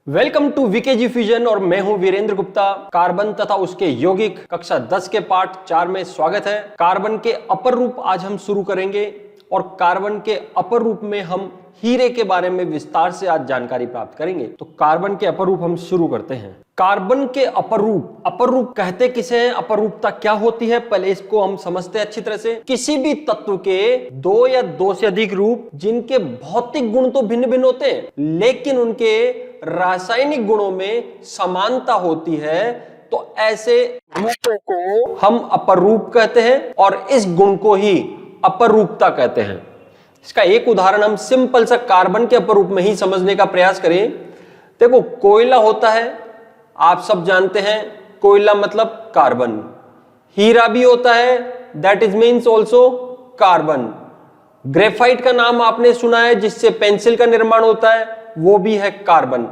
Welcome to वीकेजी fusion और मैं हूं वीरेंद्र गुप्ता। कार्बन तथा उसके यौगिक कक्षा 10 के पार्ट 4 में स्वागत है। कार्बन के अपर रूप आज हम शुरू करेंगे और कार्बन के अपर रूप में हम हीरे के बारे में विस्तार से आज जानकारी प्राप्त करेंगे। तो कार्बन के अपर रूप हम शुरू करते हैं। कार्बन के अपर रूप कहते किसे हैं, अपर रूपता क्या होती है, पहले इसको हम समझते हैं अच्छी तरह से। किसी भी तत्व के दो या दो से अधिक रूप जिनके भौतिक गुण तो भिन्न भिन्न होते हैं लेकिन उनके रासायनिक गुणों में समानता होती है, तो ऐसे रूपों को हम अपर रूप कहते हैं और इस गुण को ही अपर रूपता कहते हैं। इसका एक उदाहरण हम सिंपल सा कार्बन के अपर रूप में ही समझने का प्रयास करें। देखो, कोयला होता है, आप सब जानते हैं, कोयला मतलब कार्बन। हीरा भी होता है, that is means also carbon. Graphite का नाम आपने सुना है, जिससे पेंसिल का निर्माण होता है, वो भी है कार्बन।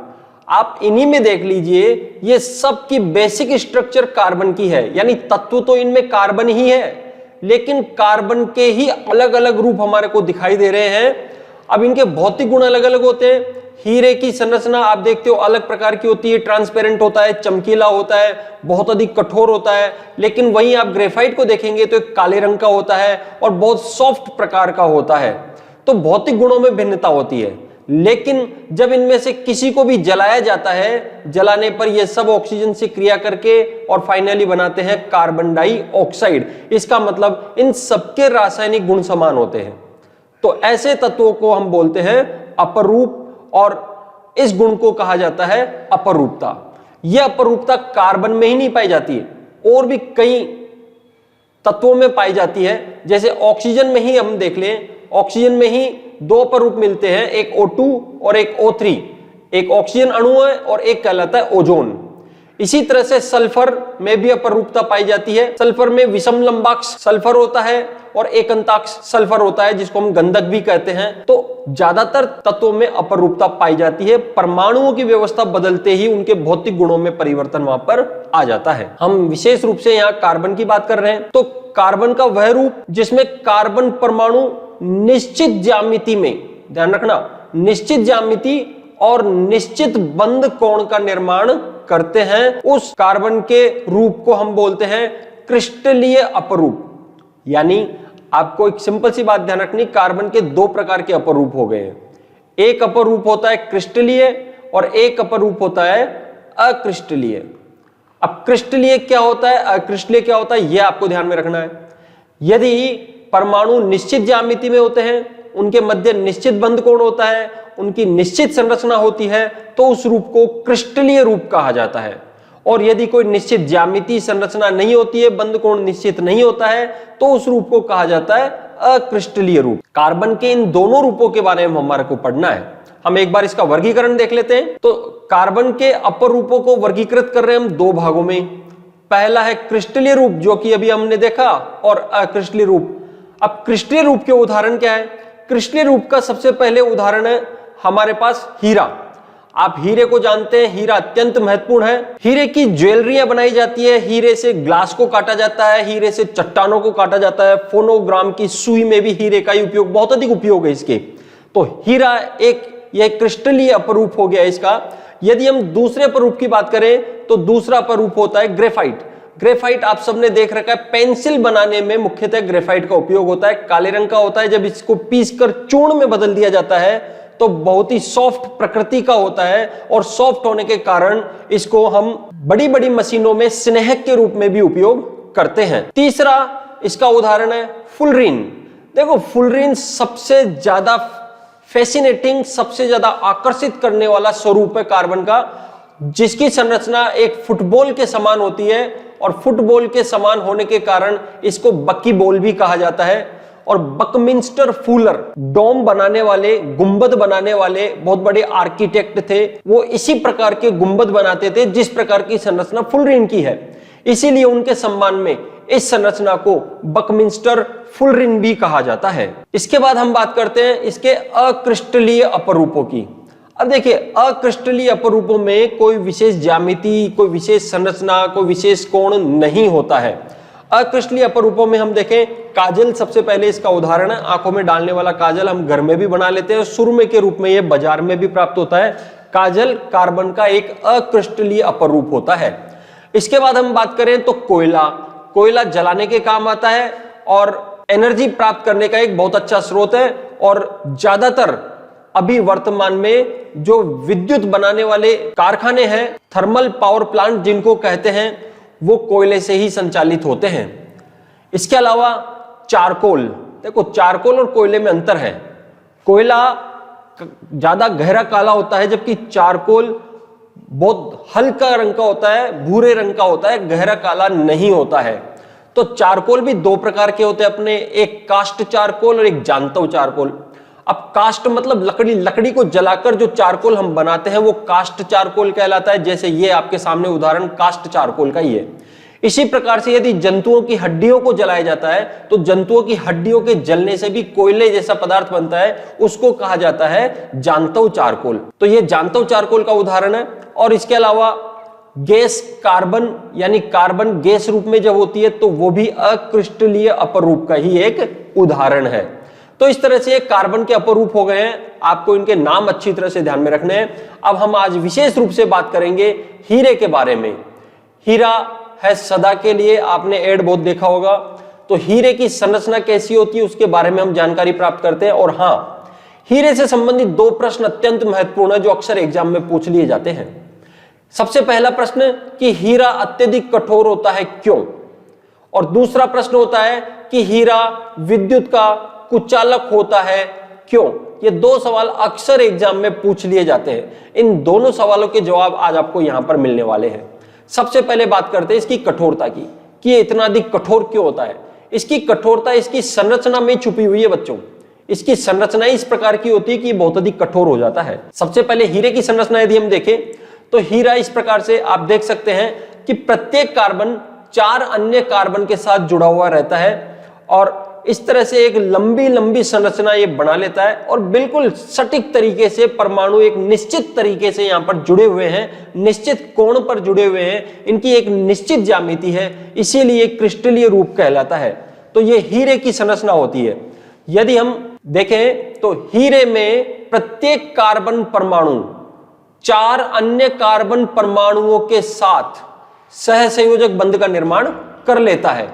आप इन्हीं में देख लीजिए, ये सब की बेसिक स्ट्रक्चर कार्बन की है, यानी तत्व तो इनमें कार्बन ही है लेकिन कार्बन के ही अलग अलग रूप हमारे को दिखाई दे रहे हैं। अब इनके भौतिक गुण अलग अलग होते हैं। हीरे की संरचना आप देखते हो अलग प्रकार की होती है, ट्रांसपेरेंट होता है, चमकीला होता है, बहुत अधिक कठोर होता है। लेकिन वहीं आप ग्रेफाइट को देखेंगे तो एक काले रंग का होता है और बहुत सॉफ्ट प्रकार का होता है। तो भौतिक गुणों में भिन्नता होती है, लेकिन जब इनमें से किसी को भी जलाया जाता है, जलाने पर ये सब ऑक्सीजन से क्रिया करके और फाइनली बनाते हैं कार्बन डाइऑक्साइड। इसका मतलब इन सबके रासायनिक गुण समान होते हैं। तो ऐसे तत्वों को हम बोलते हैं अपर रूप और इस गुण को कहा जाता है अपर रूपता। यह अपर रूपता कार्बन में ही नहीं पाई जाती है, और भी कई तत्वों में पाई जाती है। जैसे ऑक्सीजन में ही हम देख लें, ऑक्सीजन में ही दो अपर रूप मिलते हैं, एक O2 और एक O3। एक ऑक्सीजन अणु है और एक कहलाता है ओजोन। इसी तरह से सल्फर में भी अपर रूपता पाई जाती है। सल्फर में विषम लंबाक्ष सल्फर होता है और एकंताक्ष सल्फर होता है, जिसको हम गंधक भी कहते हैं। तो ज्यादातर तत्वों में अपर रूपता पाई जाती है। परमाणुओं की व्यवस्था बदलते ही उनके भौतिक गुणों में परिवर्तन वहां पर आ जाता है। हम विशेष रूप से यहाँ कार्बन की बात कर रहे हैं। तो कार्बन का वह रूप जिसमें कार्बन परमाणु निश्चित ज्यामिति में, ध्यान रखना, निश्चित ज्यामिति और निश्चित बंद कोण का निर्माण करते हैं, उस कार्बन के रूप को हम बोलते हैं क्रिस्टलीय अपरूप। यानी आपको एक सिंपल सी बात ध्यान रखनी, कार्बन के दो प्रकार के अपर रूप हो गए हैं। एक अपर रूप होता है क्रिस्टलीय और एक अपर रूप होता है अक्रिस्टलीय। अब क्रिस्टलीय क्या होता है, अक्रिस्टलीय क्या होता है, यह आपको ध्यान में रखना है। यदि परमाणु निश्चित ज्यामिति में होते हैं, उनके मध्य निश्चित बंध कोण होता है, उनकी निश्चित संरचना होती है, तो उस रूप को क्रिस्टलीय रूप कहा जाता है। और यदि कोई निश्चित ज्यामिति संरचना नहीं होती है, बंध कोण निश्चित नहीं होता है, तो उस रूप को कहा जाता है अक्रिस्टलीय रूप। कार्बन के इन दोनों रूपों के बारे में हमारे को पढ़ना है। हम एक बार इसका वर्गीकरण देख लेते हैं। तो कार्बन के अपर रूपों को वर्गीकृत कर रहे हैं हम दो भागों में। पहला है क्रिस्टलीय रूप, जो कि अभी हमने देखा, और अक्रिस्टलीय रूप। अब क्रिस्टलीय रूप के उदाहरण क्या है? क्रिस्टलीय रूप का सबसे पहले उदाहरण है हमारे पास हीरा। आप हीरे को जानते हैं, हीरा अत्यंत महत्वपूर्ण है। हीरे की ज्वेलरियां बनाई जाती है, हीरे से ग्लास को काटा जाता है, हीरे से चट्टानों को काटा जाता है। फोनोग्राम की सुई में भी हीरे का ही उपयोग, बहुत अधिक उपयोग है इसके। तो हीरा एक यह क्रिस्टलीय अपरूप हो गया इसका। यदि हम दूसरे अपरूप की बात करें तो दूसरा अपरूप होता है ग्रेफाइट। ग्रेफाइट आप सबने देख रखा है, पेंसिल बनाने में मुख्यतः ग्रेफाइट का उपयोग होता है। काले रंग का होता है। जब इसको पीसकर चूर्ण में बदल दिया जाता है तो बहुत ही सॉफ्ट प्रकृति का होता है, और सॉफ्ट होने के कारण इसको हम बड़ी बड़ी मशीनों में स्नेहक के रूप में भी उपयोग करते हैं। तीसरा इसका उदाहरण है फुलरीन। देखो, फुलरीन सबसे ज्यादा फैसिनेटिंग, सबसे ज्यादा आकर्षित करने वाला स्वरूप है कार्बन का, जिसकी संरचना एक फुटबॉल के समान होती है, और फुटबॉल के समान होने के कारण इसको बकी बॉल भी कहा जाता है। और बकमिंस्टर फूलर, डोम बनाने वाले, गुंबद बनाने वाले बहुत बड़े आर्किटेक्ट थे, वो इसी प्रकार के गुंबद बनाते थे जिस प्रकार की संरचना फुलरीन की है। इसीलिए उनके सम्मान में इस संरचना को बकमिंस्टर फुलरीन भी कहा जाता है। इसके बाद हम बात करते हैं इसके अक्रिस्टलीय अपरूपों की। अब देखिए, अक्रिस्टलीय अपरूपों में कोई विशेष ज्यामिति, कोई विशेष संरचना, कोई विशेष कोण नहीं होता है। अक्रिस्टलीय अपरूपों में हम देखें, काजल सबसे पहले इसका उदाहरण है। आंखों में डालने वाला काजल हम घर में भी बना लेते हैं, सुरमे के रूप में यह बाजार में भी प्राप्त होता है। काजल कार्बन का एक अक्रिस्टलीय अपर रूप होता है। इसके बाद हम बात करें तो कोयला जलाने के काम आता है और एनर्जी प्राप्त करने का एक बहुत अच्छा स्रोत है। और ज्यादातर अभी वर्तमान में जो विद्युत बनाने वाले कारखाने हैं, थर्मल पावर प्लांट जिनको कहते हैं, वो कोयले से ही संचालित होते हैं। इसके अलावा चारकोल, देखो चारकोल और कोयले में अंतर है। कोयला ज्यादा गहरा काला होता है जबकि चारकोल बहुत हल्का रंग का होता है, भूरे रंग का होता है, गहरा काला नहीं होता है। तो चारकोल भी दो प्रकार के होते हैं अपने, एक कास्ट चारकोल और एक जानतव चारकोल। अब कास्ट मतलब लकड़ी को जलाकर जो चारकोल हम बनाते हैं वो कास्ट चारकोल कहलाता है। जैसे ये आपके सामने उदाहरण कास्ट चारकोल का ही है। इसी प्रकार से यदि जंतुओं की हड्डियों को जलाया जाता है तो जंतुओं की हड्डियों के जलने से भी कोयले जैसा पदार्थ बनता है, उसको कहा जाता है जानतव चारकोल। तो ये जानतव चारकोल का उदाहरण है। और इसके अलावा गैस कार्बन, यानी कार्बन गैस रूप में जब होती है तो वो भी अक्रिस्टलीय अपर रूप का ही एक उदाहरण है। तो इस तरह से ये कार्बन के अपर रूप हो गए हैं, आपको इनके नाम अच्छी तरह से ध्यान में रखने हैं। अब हम आज विशेष रूप से बात करेंगे हीरे के बारे में। हीरा है सदा के लिए, आपने एड बहुत देखा होगा। तो हीरे की संरचना कैसी होती है उसके बारे में हम जानकारी प्राप्त करते हैं। और हाँ, हीरे से संबंधित दो प्रश्न अत्यंत महत्वपूर्ण है जो अक्सर एग्जाम में पूछ लिए जाते हैं। सबसे पहला प्रश्न कि हीरा अत्यधिक कठोर होता है क्यों, और दूसरा प्रश्न होता है कि हीरा विद्युत का कुचालक होता है क्यों। ये दो सवाल अक्सर एग्जाम में पूछ लिए जाते हैं। इन दोनों सवालों के जवाब आज आपको यहां पर मिलने वाले हैं। सबसे पहले बात करते हैं इसकी कठोरता की, कि ये इतना अधिक कठोर क्यों होता है। इसकी कठोरता इसकी संरचना में छुपी हुई है बच्चों। इसकी संरचना इस प्रकार की होती है कि बहुत अधिक कठोर हो जाता है। सबसे पहले हीरे की संरचना यदि हम देखें तो हीरा इस प्रकार से आप देख सकते हैं कि प्रत्येक कार्बन 4 अन्य कार्बन के साथ जुड़ा हुआ रहता है और इस तरह से एक लंबी लंबी संरचना ये बना लेता है और बिल्कुल सटीक तरीके से परमाणु एक निश्चित तरीके से यहां पर जुड़े हुए हैं, निश्चित कोण पर जुड़े हुए हैं, इनकी एक निश्चित ज्यामिति है, इसीलिए क्रिस्टलीय रूप कहलाता है। तो ये हीरे की संरचना होती है। यदि हम देखें तो हीरे में प्रत्येक कार्बन परमाणु 4 अन्य कार्बन परमाणुओं के साथ सहसंयोजक बंध का निर्माण कर लेता है।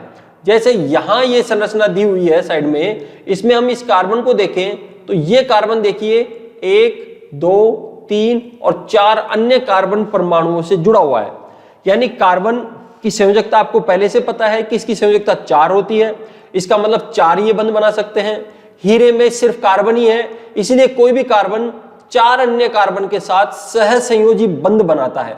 जैसे यहां ये संरचना दी हुई है साइड में, इसमें हम इस कार्बन को देखें तो ये कार्बन देखिए 1, 2, 3 और 4 अन्य कार्बन परमाणुओं से जुड़ा हुआ है। यानी कार्बन की संयोजकता आपको पहले से पता है कि इसकी संयोजकता 4 होती है। इसका मतलब 4 ये बंध बना सकते हैं। हीरे में सिर्फ कार्बन ही है, इसलिए कोई भी कार्बन 4 अन्य कार्बन के साथ सहसंयोजी बंध बनाता है।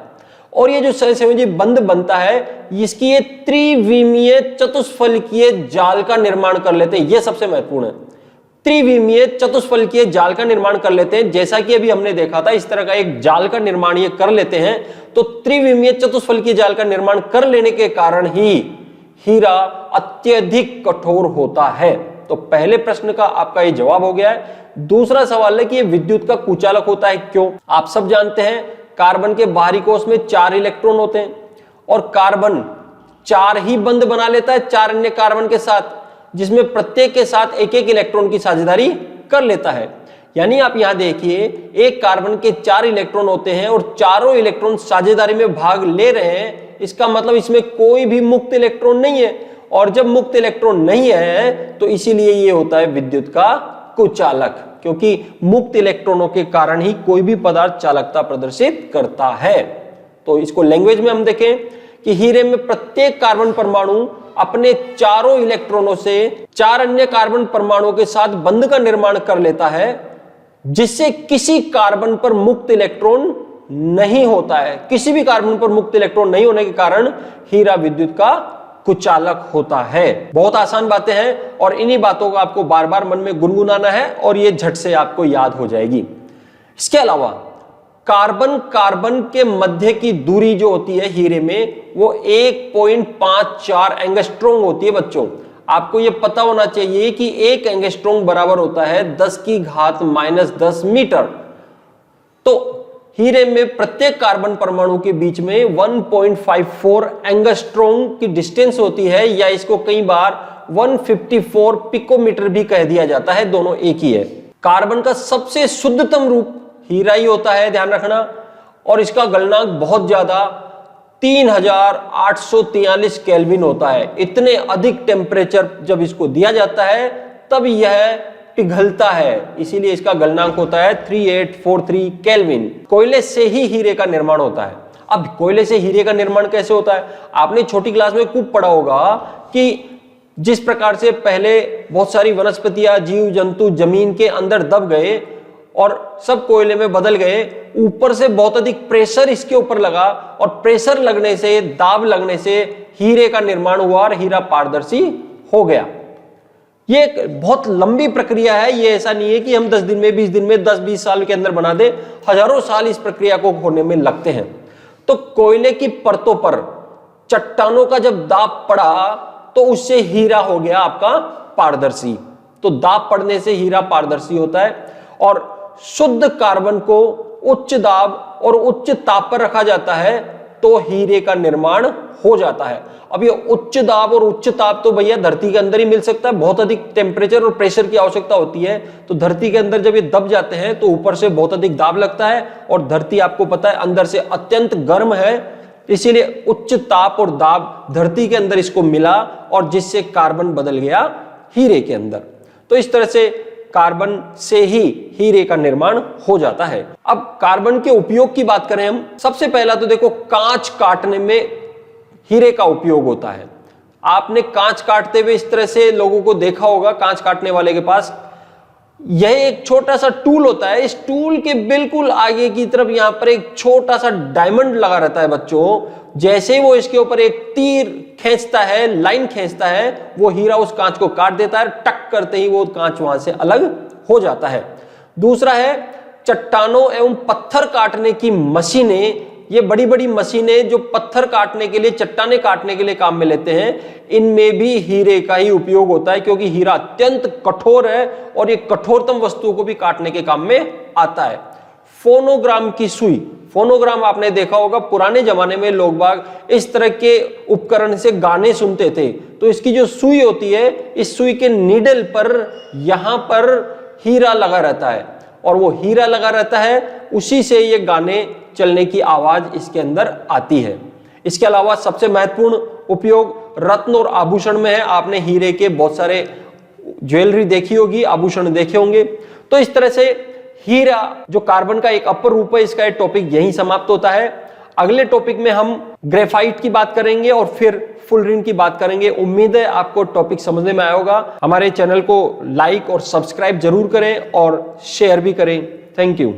और ये जो सहसंयोजी बंध बनता है इसकी ये त्रिविमीय चतुष्फलकीय जाल का निर्माण कर लेते हैं। ये सबसे महत्वपूर्ण है, त्रिविमीय चतुष्फलकीय जाल का निर्माण कर लेते हैं। जैसा कि अभी हमने देखा था, इस तरह का एक जाल का निर्माण ये कर लेते हैं। तो त्रिविमीय चतुष्फलकीय जाल का निर्माण कर लेने के कारण ही हीरा अत्यधिक कठोर होता है। तो पहले प्रश्न का आपका ये जवाब हो गया है। दूसरा सवाल है कि ये विद्युत का कुचालक होता है क्यों। आप सब जानते हैं कार्बन के बाहरी कोष में 4 इलेक्ट्रॉन होते हैं और कार्बन 4 ही बंध बना लेता है 4 अन्य कार्बन के साथ, जिसमें प्रत्येक के साथ एक एक इलेक्ट्रॉन की साझेदारी कर लेता है। यानी आप यहां देखिए एक कार्बन के 4 इलेक्ट्रॉन होते हैं और चारों इलेक्ट्रॉन साझेदारी में भाग ले रहे हैं। इसका मतलब इसमें कोई भी मुक्त इलेक्ट्रॉन नहीं है, और जब मुक्त इलेक्ट्रॉन नहीं है तो इसीलिए ये होता है विद्युत का कुचालक, क्योंकि मुक्त इलेक्ट्रॉनों के कारण ही कोई भी पदार्थ चालकता प्रदर्शित करता है। तो इसको लैंग्वेज में हम देखें कि हीरे में प्रत्येक कार्बन परमाणु अपने चारों इलेक्ट्रॉनों से 4 अन्य कार्बन परमाणुओं के साथ बंध का निर्माण कर लेता है, जिससे किसी कार्बन पर मुक्त इलेक्ट्रॉन नहीं होता है। किसी भी कार्बन पर मुक्त इलेक्ट्रॉन नहीं होने के कारण हीरा विद्युत का कुचालक होता है। बहुत आसान बातें हैं और इन्हीं बातों को आपको बार बार मन में गुनगुनाना है और ये झट से आपको याद हो जाएगी। इसके अलावा कार्बन कार्बन के मध्य की दूरी जो होती है हीरे में वो 1.54 एंगस्ट्रॉम होती है। बच्चों आपको ये पता होना चाहिए कि 1 एंगस्ट्रॉम बराबर होता है 10⁻⁻10 मीटर। तो हीरे में प्रत्येक कार्बन परमाणु के बीच में 1.54 एंगस्ट्रॉम की डिस्टेंस होती है, या इसको कई बार 154 पिकोमीटर भी कह दिया जाता है, दोनों एक ही है। कार्बन का सबसे शुद्धतम रूप हीरा ही होता है, ध्यान रखना। और इसका गलनांक बहुत ज्यादा 3843 केल्विन होता है। इतने अधिक टेम्परेचर जब इसको दिया जाता है तब यह पिघलता है, इसीलिए इसका गलनांक होता है 3843 केल्विन। कोयले से ही हीरे का निर्माण होता है। अब कोयले से हीरे का निर्माण कैसे होता है? आपने छोटी क्लास में खूब पढ़ा होगा कि जिस प्रकार से पहले बहुत सारी वनस्पतियां, जीव जंतु जमीन के अंदर दब गए और सब कोयले में बदल गए, ऊपर से बहुत अधिक प्रेशर इसके ऊपर लगा और प्रेशर लगने से, दाब लगने से हीरे का निर्माण हुआ और हीरा पारदर्शी हो गया। ये एक बहुत लंबी प्रक्रिया है। ये ऐसा नहीं है कि हम 10 दिन में, 20 दिन में, 10-20 साल के अंदर बना दे। हजारों साल इस प्रक्रिया को होने में लगते हैं। तो कोयले की परतों पर चट्टानों का जब दाब पड़ा तो उससे हीरा हो गया आपका पारदर्शी। तो दाब पड़ने से हीरा पारदर्शी होता है। और शुद्ध कार्बन को उच्च दाब और उच्च ताप पर रखा जाता है तो हीरे का निर्माण हो जाता है। अब ये उच्च दाब और उच्च ताप तो भैया धरती के अंदर ही मिल सकता है। बहुत अधिक टेम्परेचर और प्रेशर की आवश्यकता होती है। तो धरती के अंदर जब ये दब जाते हैं तो ऊपर से बहुत अधिक दाब लगता है और धरती आपको पता है अंदर से अत्यंत गर्म है, इसीलिए उच्च ताप और दाब धरती के अंदर इसको मिला और जिससे कार्बन बदल गया हीरे के अंदर। तो इस तरह से कार्बन से ही हीरे का निर्माण हो जाता है। अब कार्बन के उपयोग की बात करें हम, सबसे पहला तो देखो कांच काटने में हीरे का उपयोग होता है। आपने कांच काटते हुए इस तरह से लोगों को देखा होगा, कांच काटने वाले के पास यह एक छोटा सा टूल होता है। इस टूल के बिल्कुल आगे की तरफ यहां पर एक छोटा सा डायमंड लगा रहता है बच्चों। जैसे वो इसके ऊपर एक तीर खींचता है, लाइन खींचता है, वो हीरा उस कांच को काट देता है। टक करते ही वो कांच वहां से अलग हो जाता है। दूसरा है चट्टानों एवं पत्थर काटने की मशीनें। ये बड़ी बड़ी मशीनें जो पत्थर काटने के लिए, चट्टाने काटने के लिए काम में लेते हैं, इनमें भी हीरे का ही उपयोग होता है क्योंकि हीरा अत्यंत कठोर है और ये कठोरतम वस्तुओं को भी काटने के काम में आता है। फोनोग्राम की सुई, फोनोग्राम आपने देखा होगा, पुराने जमाने में लोग बाग इस तरह के उपकरण से गाने सुनते थे। तो इसकी जो सुई होती है, इस सुई के नीडल पर यहां पर हीरा लगा रहता है और वो हीरा लगा रहता है, उसी से ये गाने चलने की आवाज इसके अंदर आती है। इसके अलावा सबसे महत्वपूर्ण उपयोग रत्न और आभूषण में है। आपने हीरे के बहुत सारे ज्वेलरी देखी होगी, आभूषण देखे होंगे। तो इस तरह से हीरा जो कार्बन का एक अपर रूप है, इसका एक टॉपिक यहीं समाप्त होता है। अगले टॉपिक में हम ग्रेफाइट की बात करेंगे और फिर फुलरिन की बात करेंगे। उम्मीद है आपको टॉपिक समझने में आया होगा। हमारे चैनल को लाइक और सब्सक्राइब जरूर करें और शेयर भी करें। Thank you.